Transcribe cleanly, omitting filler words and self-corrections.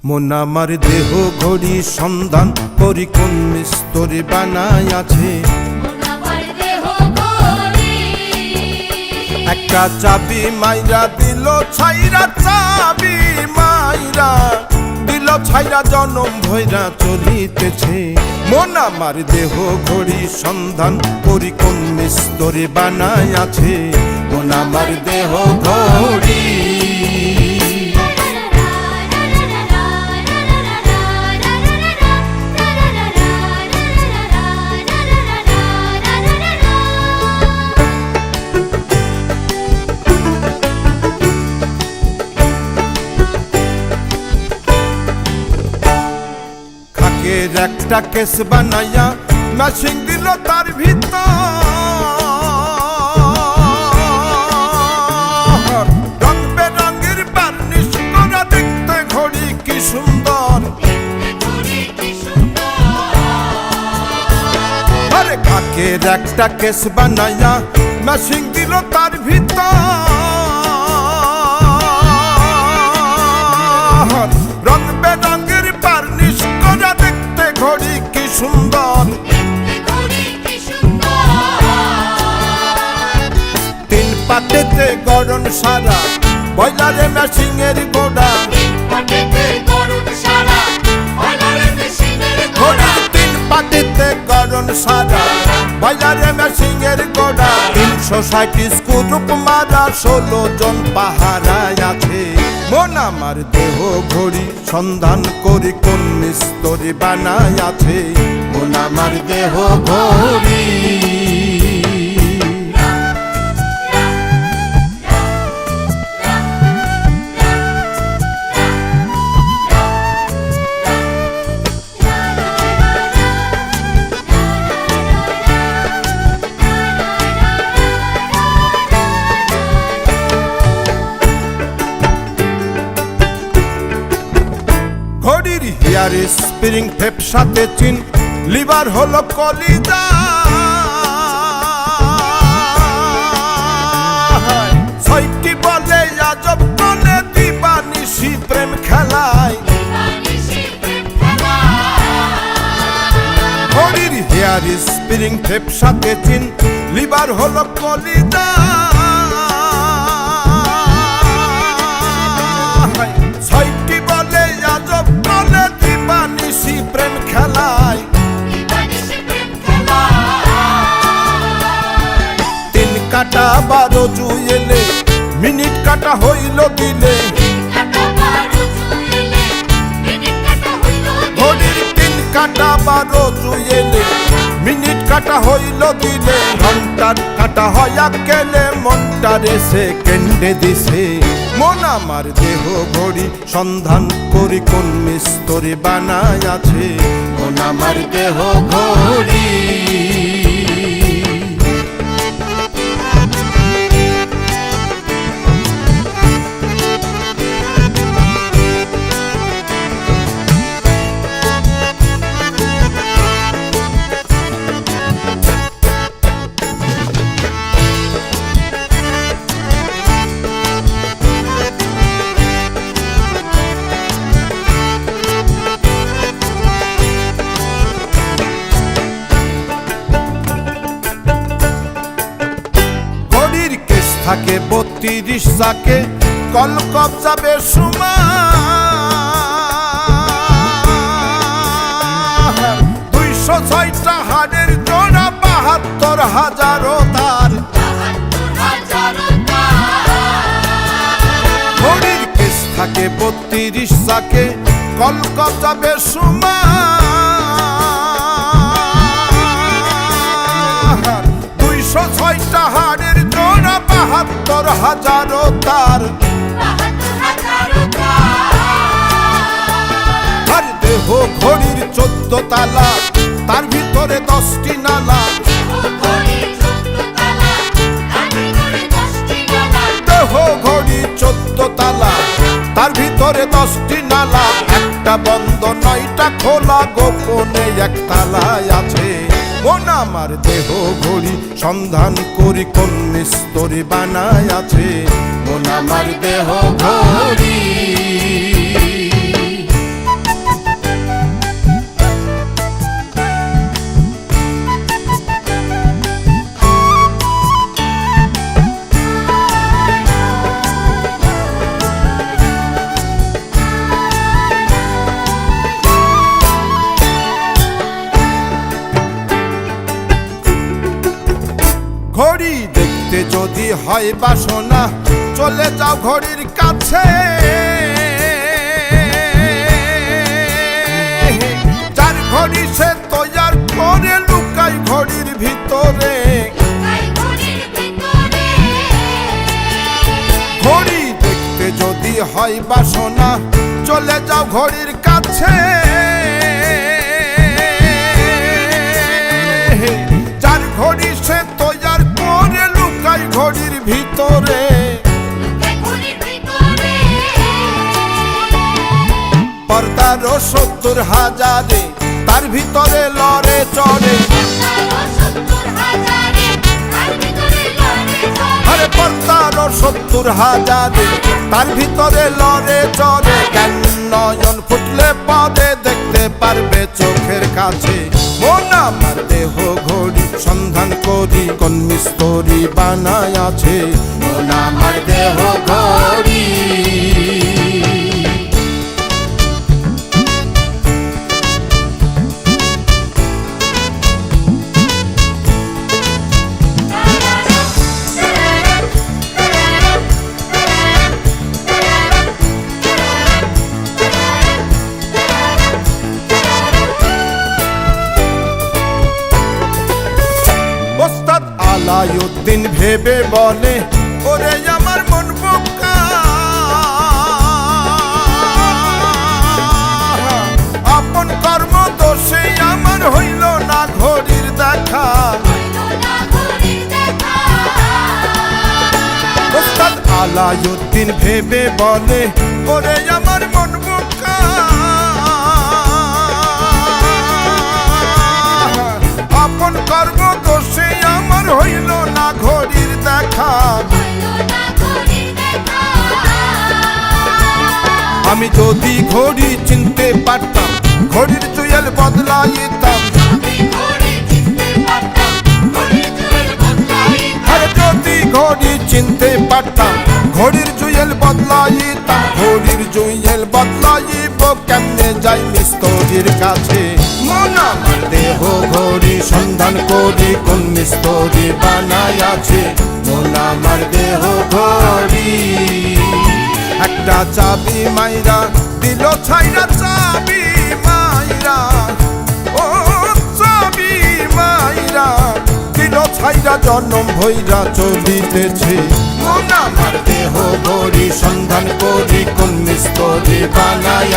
মন আমার দেহ ঘড়ি সন্ধান করি কোন মিস্তরে বানাই আছে। একটা চাবি মাইরা দিল ছাইরা, চাবি মাইরা দিল ছাইরা, জনম ভৈরা চলিতেছে। মন আমার দেহ ঘড়ি সন্ধান করি কোন মিস্তরে বানাই আছে। মন আমার দেহ ঘড়ি একটা কেস বানাইয়া মেশিন দিল তার ভিতর, রং বেরঙের বার্নিশ করা দেখতে ঘড়ি কি সুন্দর। আরে কাকের একটা কেস বানাইয়া মেশিন দিল তার ভিতর, রং বেরঙের বার্নিশ করা দেখতে ঘড়ি কি সুন্দর। তিন পাতেতে গড়ন সারা বয়লারে মেশিনের গোড়া, তিন পাতেতে গড়ন সারা বয়লারে মেশিনের গোড়া। 360 স্ক্রুপ মারা 16 জন পাহারায় আছে। মন আমার দেহ ঘড়ি সন্ধান করি কোন মিস্তরে বানাই আছে। মন আমার দেহ ঘড়ি ঘড়ির হেয়ার স্প্রিং টেপ সাথে চিন, লিভার হলো কলিজা, ছয়টি বলে আজব বলে দিবানিশি প্রেম খেলায়। ঘড়ির হেয়ার স্প্রিং টেপ সাথে চিন, লিভার হলো কলিজা, ছয়টি বলে আজব বলে দিবানিশি প্রেম খেলায়। 3 কাটা 12 জুয়েলে মিনিট কাটা হইল দিলে, ঘড়ির 3 কাটা 12 জুয়েলে মিনিট কাটা হইল দিলে। ঘন্টার কাটা হইয়া গেলে মনটারে সেকেন্ডে দিছে। মন আমার দেহ ঘড়ি সন্ধান করি কোন মিস্তরে বানাই আছে। মন আমার দেহ ঘড়ি থাকে 32 চাকে কল কবজাবে সুমার, 206টা হাড়ের জোড়া 72,000 তার। ঘড়ির কেস থাকে 32 চাকে কল কবজাবে সুমার, 206টা হাড়ের জোড়া 72,000 তার। আর দেহ ঘড়ির 14 তালা, তার ভিতরে 10টি নালা, দেহ ঘড়ি 14 তালা, তার ভিতরে 10টি নালা। একটা বন্ধ 9টা খোলা, গোপনে এক তালায় আছে। মন আমার দেহ ঘড়ি সন্ধান করি কোন মিস্তরে বানাই আছে। মন আমার দেহ ঘড়ি যদি হয় বাসনা চলে যাও ঘড়ির কাছে, যার ঘড়ি সে তৈয়ার করে লুকাই ঘড়ির ভিতরে। ঘড়ি দেখতে যদি হয় বাসনা চলে যাও ঘড়ির কাছে, যার ঘড়ি সে তৈয়ার করে লুকাই ঘড়ির ভিতরে। 70,000 তার ভিতরে লড়ে চড়ে, আরে 70,000 তার ভিতরে লড়ে চড়ে। জ্ঞান নয়ন ফুটলে পদে দেখতে পারবে চোখের কাছে। মন আমার দেহ ঘড়ি সন্ধান করি কোন মিস্ত্রি বানায় আছে। মন আমার দেহ ঘড়ি। ওস্তাদ আলাউদ্দিন ভেবে বলে ওরে আমার মন বোকা, আপন কর্ম দোষে আমার হইল না ঘড়ির দেখা। ওস্তাদ আলাউদ্দিন ভেবে বলে ওরে আমার মন বোকা, আপন কর্ম দোষে আমার হইল না ঘড়ির দেখা। আমি যদি ঘড়ি চিনতে পারতাম ঘড়ির জুয়েল বদলাইতাম, আরে যদি ঘড়ি চিনতে পারতাম ঘড়ির জুয়েল বদলাইতাম। ঘড়ির জুয়েল বদলাইব কেমনে যাই মিস্ত্রির কাছে। মন আমার দেহ ঘড়ি সন্ধান করি কোন মিস্ত্রি বানায় আছে। মন আমার দেহ ঘড়ি। একটা চাবি মাইরা দিল ছাইরা, চাবি মাইরা, ও চাবি মাইরা দিল ছাইরা জনম ভৈরা চলিতেছে। মন আমার দেহ ঘড়ি সন্ধান করি কোন মিস্ত্রি বানায়